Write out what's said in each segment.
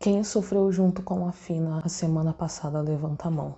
Quem sofreu junto com a Fina a semana passada, levanta a mão.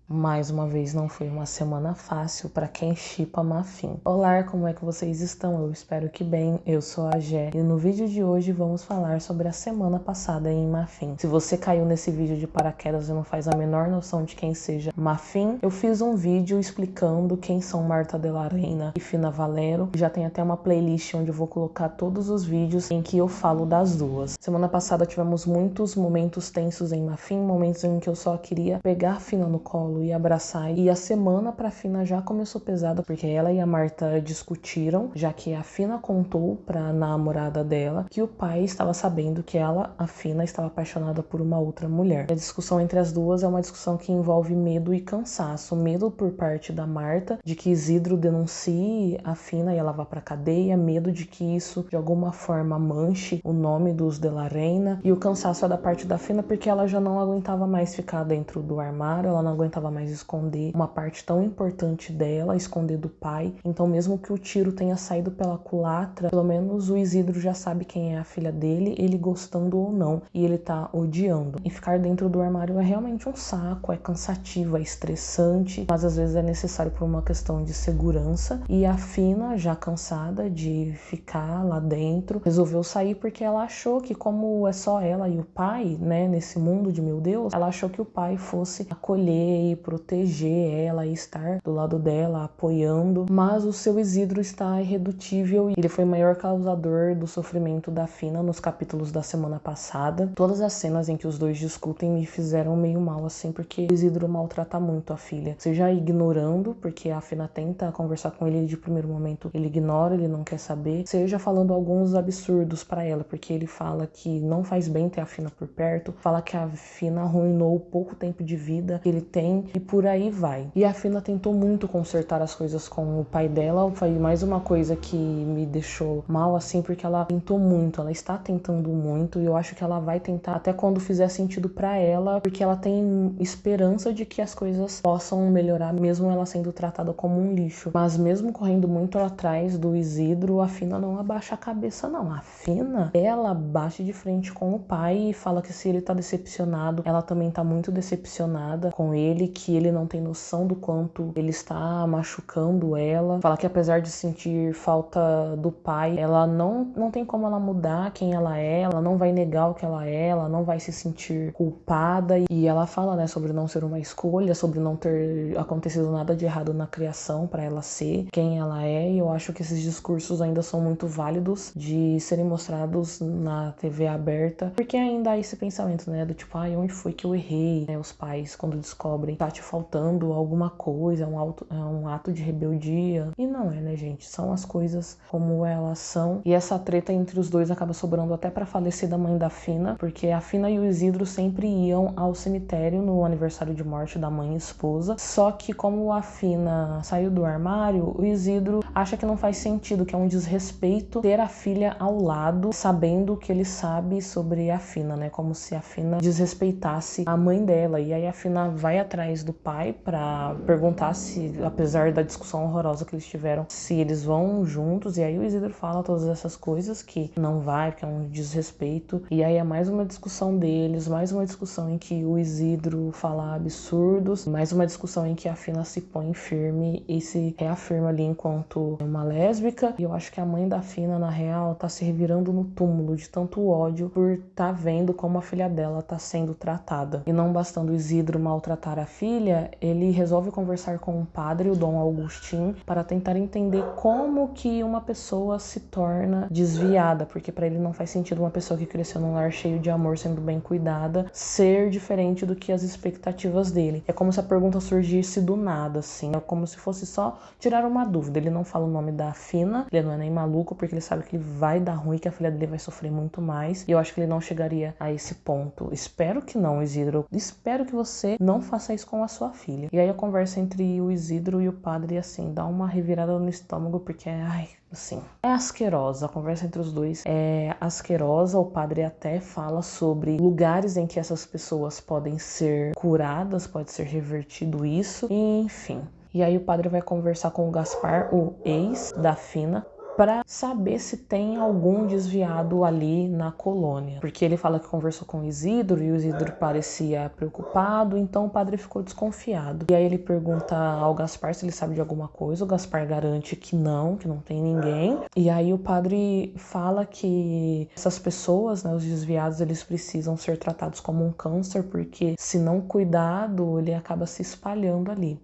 Mais uma vez, não foi uma semana fácil para quem shippa Mafim. Olá, como é que vocês estão? Eu espero que bem. Eu sou a Gé e no vídeo de hoje vamos falar sobre a semana passada em Mafim. Se você caiu nesse vídeo de paraquedas e não faz a menor noção de quem seja Mafim, eu fiz um vídeo explicando quem são Marta Della Reina e Fina Valero. Já tem até uma playlist onde eu vou colocar todos os vídeos em que eu falo das duas. Semana passada tivemos muitos momentos tensos em Mafim, momentos em que eu só queria pegar a Fina no colo e abraçar. E a semana pra Fina já começou pesada, porque ela e a Marta discutiram, já que a Fina contou pra namorada dela que o pai estava sabendo que ela, a Fina, estava apaixonada por uma outra mulher. A discussão entre as duas é uma discussão que envolve medo e cansaço. Medo por parte da Marta, de que Isidro denuncie a Fina e ela vá pra cadeia. Medo de que isso, de alguma forma, manche o nome dos Della Reina. E o cansaço é da parte da Fina, porque ela já não aguentava mais ficar dentro do armário, ela não aguentava mais esconder uma parte tão importante dela, esconder do pai. Então, mesmo que o tiro tenha saído pela culatra, pelo menos o Isidro já sabe quem é a filha dele, ele gostando ou não, e ele tá odiando. E ficar dentro do armário é realmente um saco, é cansativo, é estressante, mas às vezes é necessário por uma questão de segurança. E a Fina, já cansada de ficar lá dentro, resolveu sair porque ela achou que, como é só ela e o pai, né, nesse mundo de meu Deus, ela achou que o pai fosse acolher e proteger ela e estar do lado dela, apoiando, mas o seu Isidro está irredutível e ele foi o maior causador do sofrimento da Fina nos capítulos da semana passada. Todas as cenas em que os dois discutem me fizeram meio mal, assim, porque o Isidro maltrata muito a filha, seja ignorando, porque a Fina tenta conversar com ele de primeiro momento, ele ignora, ele não quer saber, seja falando alguns absurdos pra ela, porque ele fala que não faz bem ter a Fina por perto, fala que a Fina arruinou o pouco tempo de vida que ele tem e por aí vai. E a Fina tentou muito consertar as coisas com o pai dela. Foi mais uma coisa que me deixou mal, assim, porque ela tentou muito, ela está tentando muito e eu acho que ela vai tentar até quando fizer sentido pra ela, porque ela tem esperança de que as coisas possam melhorar, mesmo ela sendo tratada como um lixo. Mas mesmo correndo muito atrás do Isidro, a Fina não abaixa a cabeça, não. A Fina, ela bate de frente com o pai e fala que se ele tá decepcionado, ela também tá muito decepcionada com ele, que ele não tem noção do quanto ele está machucando ela. Fala que apesar de sentir falta do pai, ela não tem como ela mudar quem ela não vai negar o que ela não vai se sentir culpada. E ela fala, né, sobre não ser uma escolha, sobre não ter acontecido nada de errado na criação para ela ser quem ela é. E eu acho que esses discursos ainda são muito válidos de serem mostrados na TV aberta, porque ainda há esse pensamento, né, do tipo, ai, onde foi que eu errei, né, os pais quando descobrem tá te faltando alguma coisa, é um ato de rebeldia. E não é, né, gente? São as coisas como elas são. E essa treta entre os dois acaba sobrando até pra falecida mãe da Fina, porque a Fina e o Isidro sempre iam ao cemitério no aniversário de morte da mãe e esposa. Só que como a Fina saiu do armário, o Isidro acha que não faz sentido, que é um desrespeito ter a filha ao lado, sabendo o que ele sabe sobre a Fina, né? Como se a Fina desrespeitasse a mãe dela. E aí a Fina vai atrás do pai pra perguntar se, apesar da discussão horrorosa que eles tiveram, se eles vão juntos. E aí o Isidro fala todas essas coisas, que não vai, que é um desrespeito. E aí é mais uma discussão deles, mais uma discussão em que o Isidro fala absurdos, mais uma discussão em que a Fina se põe firme e se reafirma ali enquanto uma lésbica. E eu acho que a mãe da Fina, na real, tá se revirando no túmulo de tanto ódio por tá vendo como a filha dela tá sendo tratada. E não bastando o Isidro maltratar a filha, ele resolve conversar com o padre, o Dom Agostinho, para tentar entender como que uma pessoa se torna desviada, porque para ele não faz sentido uma pessoa que cresceu num lar cheio de amor, sendo bem cuidada, ser diferente do que as expectativas dele. É como se a pergunta surgisse do nada, assim. É como se fosse só tirar uma dúvida. Ele não fala o nome da Fina, ele não é nem maluco, porque ele sabe que ele vai dar ruim, que a filha dele vai sofrer muito mais. E eu acho que ele não chegaria a esse ponto. Espero que não, Isidro. Espero que você não faça isso com a sua filha. E aí a conversa entre o Isidro e o padre, assim, dá uma revirada no estômago, porque, ai, assim, é asquerosa. A conversa entre os dois é asquerosa. O padre até fala sobre lugares em que essas pessoas podem ser curadas, pode ser revertido isso, e, enfim. E aí o padre vai conversar com o Gaspar, o ex da Fina, para saber se tem algum desviado ali na colônia. Porque ele fala que conversou com o Isidro e o Isidro parecia preocupado, então o padre ficou desconfiado. E aí ele pergunta ao Gaspar se ele sabe de alguma coisa, o Gaspar garante que não tem ninguém. E aí o padre fala que essas pessoas, né, os desviados, eles precisam ser tratados como um câncer, porque se não cuidado, ele acaba se espalhando ali.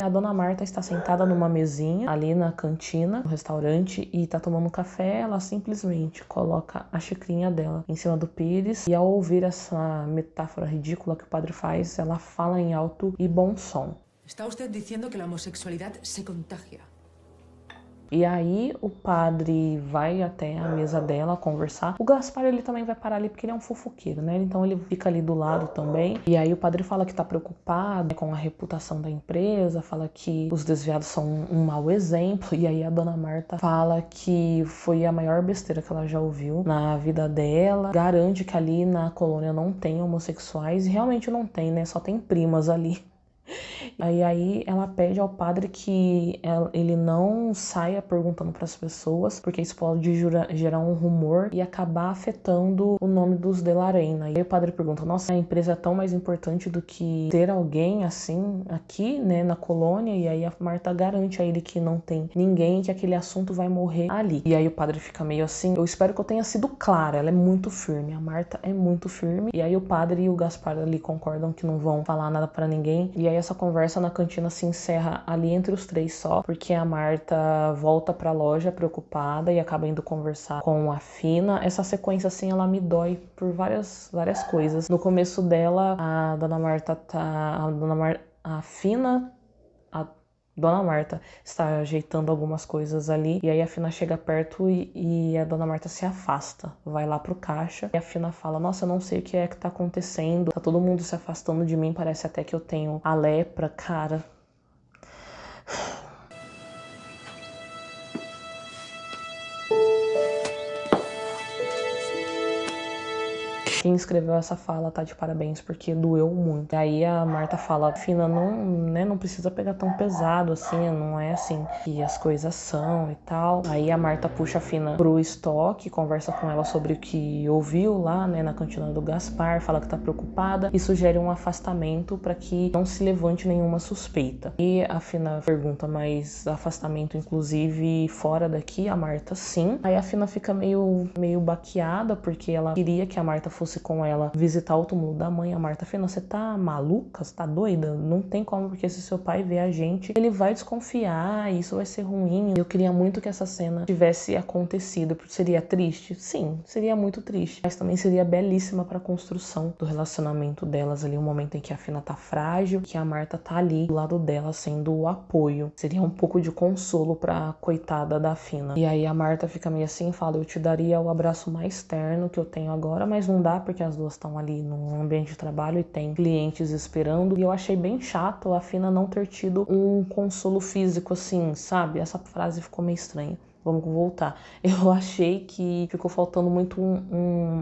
A dona Marta está sentada numa mesinha ali na cantina do restaurante e tá tomando café. Ela simplesmente coloca a xicrinha dela em cima do pires e, ao ouvir essa metáfora ridícula que o padre faz, ela fala em alto e bom som: Está usted diciendo que la homosexualidad se contagia. E aí o padre vai até a mesa dela conversar. O Gaspar, ele também vai parar ali porque ele é um fofoqueiro, né? Então ele fica ali do lado também. E aí o padre fala que tá preocupado com a reputação da empresa, fala que os desviados são um mau exemplo. E aí a dona Marta fala que foi a maior besteira que ela já ouviu na vida dela. Garante que ali na colônia não tem homossexuais. E realmente não tem, né? Só tem primas ali. Aí ela pede ao padre que ele não saia perguntando para as pessoas, porque isso pode gerar um rumor e acabar afetando o nome dos Delarena. E aí o padre pergunta: nossa, a empresa é tão mais importante do que ter alguém assim aqui, né, na colônia? E aí a Marta garante a ele que não tem ninguém, que aquele assunto vai morrer ali. E aí o padre fica meio assim: eu espero que eu tenha sido clara. Ela é muito firme, a Marta é muito firme. E aí o padre e o Gaspar ali concordam que não vão falar nada para ninguém. E aí essa conversa na cantina se encerra ali entre os três só, porque a Marta volta pra loja preocupada e acaba indo conversar com a Fina. Essa sequência, assim, ela me dói por várias coisas. No começo dela, a Dona Marta a Fina Dona Marta está ajeitando algumas coisas ali, e aí a Fina chega perto e a Dona Marta se afasta, vai lá pro caixa, e a Fina fala: nossa, eu não sei o que é que tá acontecendo, tá todo mundo se afastando de mim, parece até que eu tenho a lepra, cara. Quem escreveu essa fala tá de parabéns, porque doeu muito. E aí a Marta fala: Fina, não precisa pegar tão pesado assim, não é assim que as coisas são e tal. Aí a Marta puxa a Fina pro estoque, conversa com ela sobre o que ouviu lá, né, na cantina do Gaspar, fala que tá preocupada e sugere um afastamento para que não se levante nenhuma suspeita. E a Fina pergunta: mas afastamento inclusive fora daqui? A Marta: sim. Aí a Fina fica meio baqueada, porque ela queria que a Marta fosse com ela visitar o túmulo da mãe. A Marta: Fina, você tá maluca? Você tá doida? Não tem como, porque se seu pai ver a gente, ele vai desconfiar e isso vai ser ruim. Eu queria muito que essa cena tivesse acontecido, porque seria triste? Sim, seria muito triste, mas também seria belíssima pra construção do relacionamento delas ali, o momento em que a Fina tá frágil, que a Marta tá ali do lado dela sendo o apoio. Seria um pouco de consolo pra coitada da Fina. E aí a Marta fica meio assim e fala: eu te daria o abraço mais terno que eu tenho agora, mas não dá porque as duas estão ali no ambiente de trabalho e tem clientes esperando. E eu achei bem chato a Fina não ter tido um consolo físico assim, sabe? Essa frase ficou meio estranha. Vamos voltar. Eu achei que ficou faltando muito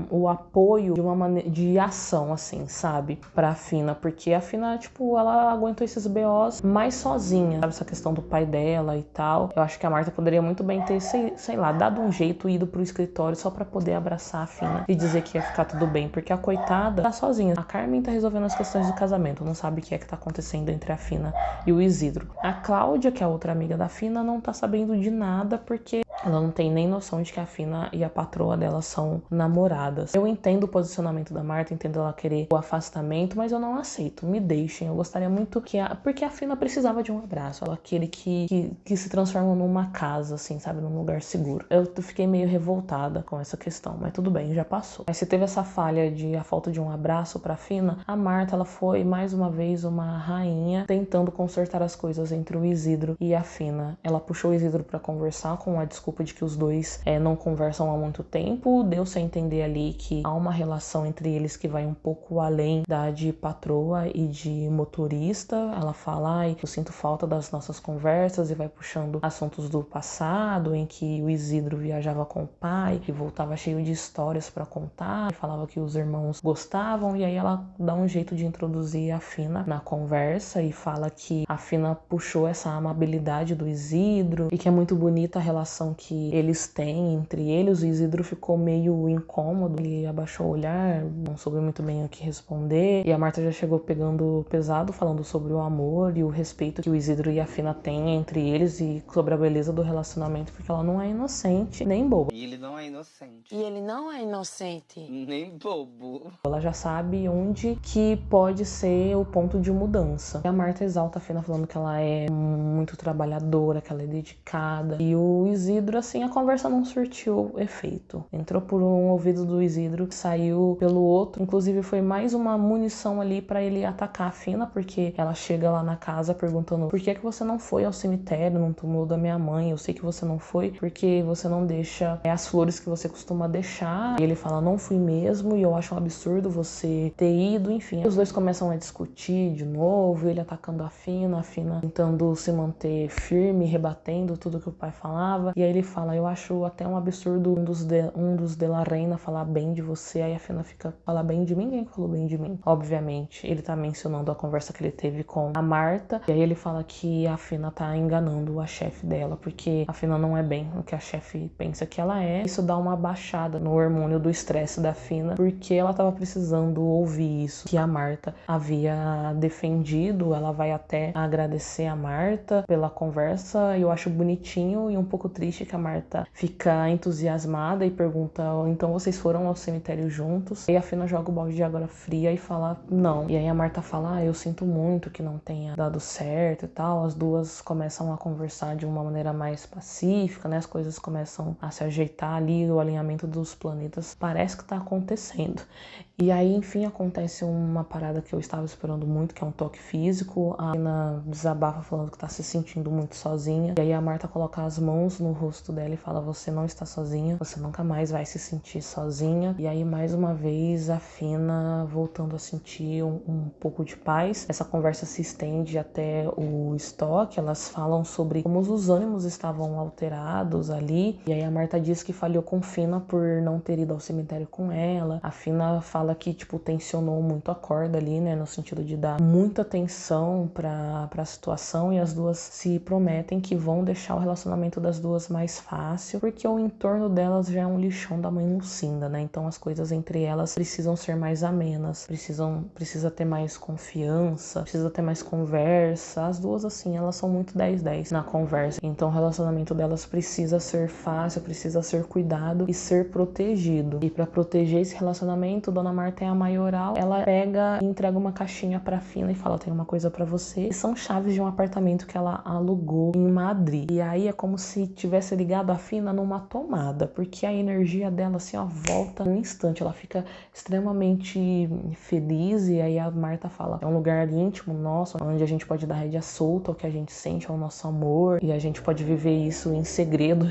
o apoio de uma maneira de ação, assim, sabe? Pra Fina, porque a Fina, tipo, ela aguentou esses BOs mais sozinha, sabe? Essa questão do pai dela e tal. Eu acho que a Marta poderia muito bem ter, sei lá, dado um jeito, ido pro escritório só pra poder abraçar a Fina e dizer que ia ficar tudo bem, porque a coitada tá sozinha. A Carmen tá resolvendo as questões do casamento, não sabe o que é que tá acontecendo entre a Fina e o Isidro. A Cláudia, que é a outra amiga da Fina, não tá sabendo de nada, porque ela não tem nem noção de que a Fina e a patroa dela são namoradas. Eu entendo o posicionamento da Marta, entendo ela querer o afastamento, mas eu não aceito. Me deixem. Eu gostaria muito que porque a Fina precisava de um abraço. Ela aquele que se transforma numa casa, assim, sabe? Num lugar seguro. Eu fiquei meio revoltada com essa questão, mas tudo bem, já passou. Mas se teve essa falha a falta de um abraço pra Fina, a Marta, ela foi mais uma vez uma rainha tentando consertar as coisas entre o Isidro e a Fina. Ela puxou o Isidro pra conversar com a desculpa desculpa de que os dois não conversam há muito tempo. Deu-se a entender ali que há uma relação entre eles que vai um pouco além da de patroa e de motorista. Ela fala, ai, eu sinto falta das nossas conversas, e vai puxando assuntos do passado, em que o Isidro viajava com o pai e voltava cheio de histórias para contar, e falava que os irmãos gostavam, e aí ela dá um jeito de introduzir a Fina na conversa e fala que a Fina puxou essa amabilidade do Isidro e que é muito bonita a relação que eles têm entre eles. O Isidro ficou meio incômodo, ele abaixou o olhar, não soube muito bem o que responder, e a Marta já chegou pegando pesado, falando sobre o amor e o respeito que o Isidro e a Fina têm entre eles e sobre a beleza do relacionamento, porque ela não é inocente nem boba. E ele não é inocente. E ele não é inocente. Nem bobo. Ela já sabe onde que pode ser o ponto de mudança. E a Marta exalta a Fina falando que ela é muito trabalhadora, que ela é dedicada. E o Isidro, assim, a conversa não surtiu efeito. Entrou por um ouvido do Isidro, saiu pelo outro. Inclusive foi mais uma munição ali pra ele atacar a Fina, porque ela chega lá na casa perguntando: por que você não foi ao cemitério, no túmulo da minha mãe? Eu sei que você não foi porque você não deixa as flores que você costuma deixar. E ele fala: não fui mesmo, e eu acho um absurdo você ter ido. Enfim, os dois começam a discutir de novo, ele atacando a Fina tentando se manter firme, rebatendo tudo que o pai falava. E aí ele fala: eu acho até um absurdo um dos de la Reina falar bem de você. Aí a Fina fica: falar bem de mim? Quem falou bem de mim? Obviamente, ele tá mencionando a conversa que ele teve com a Marta. E aí ele fala que a Fina tá enganando a chefe dela, porque a Fina não é bem o que a chefe pensa que ela é. Isso dá uma baixada no hormônio do estresse da Fina, porque ela tava precisando ouvir isso que a Marta havia defendido. Ela vai até agradecer a Marta pela conversa. Eu acho bonitinho e um pouco triste que a Marta fica entusiasmada e pergunta: então vocês foram ao cemitério juntos? E a Fina joga o balde de água fria e fala: não. E aí a Marta fala: eu sinto muito que não tenha dado certo e tal. As duas começam a conversar de uma maneira mais pacífica, né? As coisas começam a se ajeitar ali, o alinhamento dos planetas parece que tá acontecendo. E aí, enfim, acontece uma parada que eu estava esperando muito, que é um toque físico. A Fina desabafa falando que tá se sentindo muito sozinha. E aí a Marta coloca as mãos no rosto dela e fala: você não está sozinha, você nunca mais vai se sentir sozinha. E aí, mais uma vez, a Fina voltando a sentir um pouco de paz. Essa conversa se estende até o estoque. Elas falam sobre como os ânimos estavam alterados ali. E aí a Marta diz que falhou com Fina por não ter ido ao cemitério com ela. A Fina fala que, tipo, tensionou muito a corda ali, né? No sentido de dar muita atenção pra situação. E as duas se prometem que vão deixar o relacionamento das duas mais fácil, porque o entorno delas já é um lixão da mãe Lucinda, né? Então as coisas entre elas precisam ser mais amenas, precisa ter mais confiança, precisa ter mais conversa. As duas, assim, elas são muito 10-10 na conversa. Então o relacionamento delas precisa ser fácil, precisa ser cuidado e ser protegido. E pra proteger esse relacionamento, Dona Marta é a maioral. Ela pega e entrega uma caixinha pra Fina e fala: tem uma coisa pra você. E são chaves de um apartamento que ela alugou em Madrid. E aí é como se tivesse ligado a Fina numa tomada, porque a energia dela, assim, ó, volta num instante. Ela fica extremamente feliz. E aí a Marta fala: é um lugar íntimo nosso, onde a gente pode dar rédea solta ao que a gente sente, ao nosso amor, e a gente pode viver isso em segredo.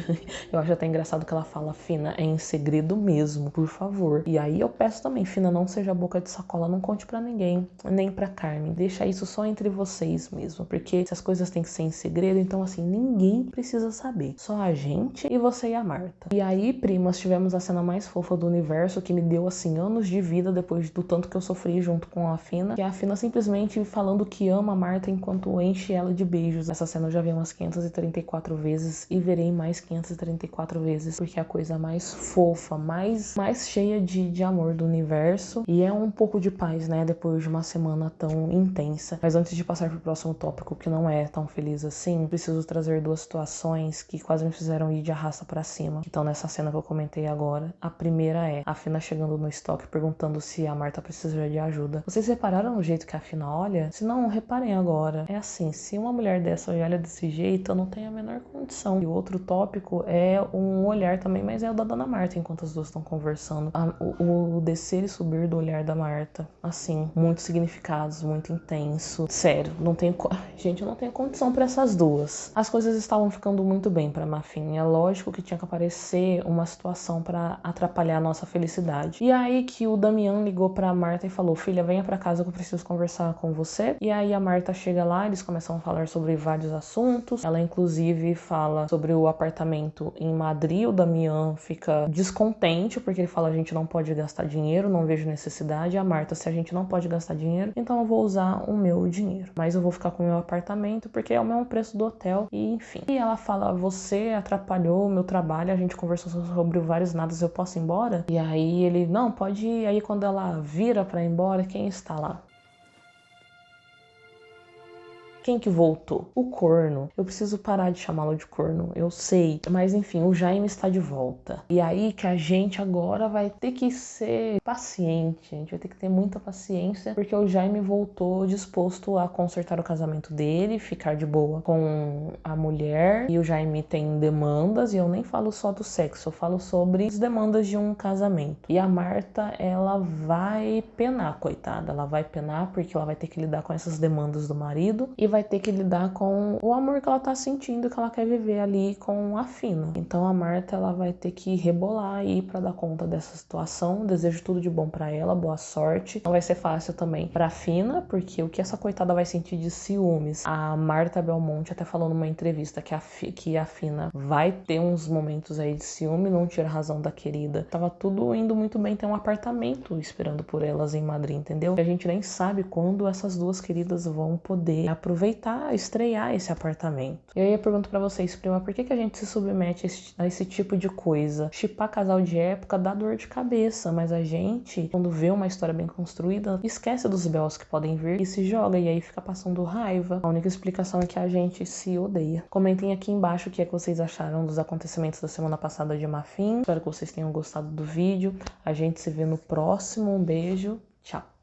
Eu acho até engraçado que ela fala: Fina, é em segredo mesmo, por favor. E aí eu peço também: Fina, não seja boca de sacola, não conte pra ninguém, nem pra Carmen, deixa isso só entre vocês mesmo, porque se as coisas têm que ser em segredo, então assim, ninguém precisa saber, só a gente e você e a Marta. E aí, primas, tivemos a cena mais fofa do universo, que me deu, assim, anos de vida depois do tanto que eu sofri junto com a Fina, que é a Fina simplesmente falando que ama a Marta enquanto enche ela de beijos. Essa cena eu já vi umas 534 vezes e verei mais 534 vezes, porque é a coisa mais fofa, mais cheia de amor do universo, e é um pouco de paz, né, depois de uma semana tão intensa. Mas antes de passar pro próximo tópico, que não é tão feliz assim, preciso trazer duas situações que quase me fizeram ir de arrasta pra cima, que estão nessa cena que eu comentei agora. A primeira é a Fina chegando no estoque perguntando se a Marta precisa de ajuda. Vocês repararam o jeito que a Fina olha? Se não, reparem agora. É assim, se uma mulher dessa olha desse jeito, eu não tenho a menor condição. E o outro tópico é um olhar também, mas é o da Dona Marta, enquanto as duas estão conversando. O descer e subir do olhar da Marta. Assim, muitos significados, muito intenso. Sério, não tenho... Gente, eu não tenho condição pra essas duas. As coisas estavam ficando muito bem pra Mafin. É lógico que tinha que aparecer uma situação pra atrapalhar a nossa felicidade. E aí que o Damian ligou pra Marta e falou: filha, venha pra casa que eu preciso conversar com você. E aí a Marta chega lá, eles começam a falar sobre vários assuntos. Ela inclusive fala sobre o apartamento em Madrid. O Damian fica descontente porque ele fala: a gente não pode gastar dinheiro, não vejo necessidade. E a Marta: se a gente não pode gastar dinheiro, então eu vou usar o meu dinheiro, mas eu vou ficar com o meu apartamento porque é o mesmo preço do hotel, e enfim. E ela fala: você atrapalhou o meu trabalho, a gente conversou sobre vários nadas, eu posso ir embora? E aí ele: não, pode ir. Aí quando ela vira pra ir embora, quem está lá? Quem que voltou? O corno. Eu preciso parar de chamá-lo de corno, eu sei. Mas enfim, o Jaime está de volta. E aí que a gente agora vai ter que ser paciente. A gente vai ter que ter muita paciência, porque o Jaime voltou disposto a consertar o casamento dele, ficar de boa com a mulher. E o Jaime tem demandas, e eu nem falo só do sexo, eu falo sobre as demandas de um casamento. E a Marta, ela vai penar, coitada. Ela vai penar porque ela vai ter que lidar com essas demandas do marido e vai ter que lidar com o amor que ela tá sentindo, que ela quer viver ali com a Fina. Então a Marta, ela vai ter que rebolar aí pra dar conta dessa situação. Desejo tudo de bom pra ela, boa sorte. Não vai ser fácil também pra Fina, porque o que essa coitada vai sentir de ciúmes. A Marta Belmonte até falou numa entrevista que a Fina vai ter uns momentos aí de ciúme, não tira razão da querida. Tava tudo indo muito bem, tem um apartamento esperando por elas em Madrid, entendeu? E a gente nem sabe quando essas duas queridas vão poder aproveitar, estrear esse apartamento. E aí eu pergunto pra vocês, prima, por que a gente se submete a esse tipo de coisa? Shippar casal de época dá dor de cabeça, mas a gente, quando vê uma história bem construída, esquece dos B.O.s que podem vir e se joga, e aí fica passando raiva. A única explicação é que a gente se odeia. Comentem aqui embaixo o que é que vocês acharam dos acontecimentos da semana passada de Mafin. Espero que vocês tenham gostado do vídeo. A gente se vê no próximo. Um beijo. Tchau.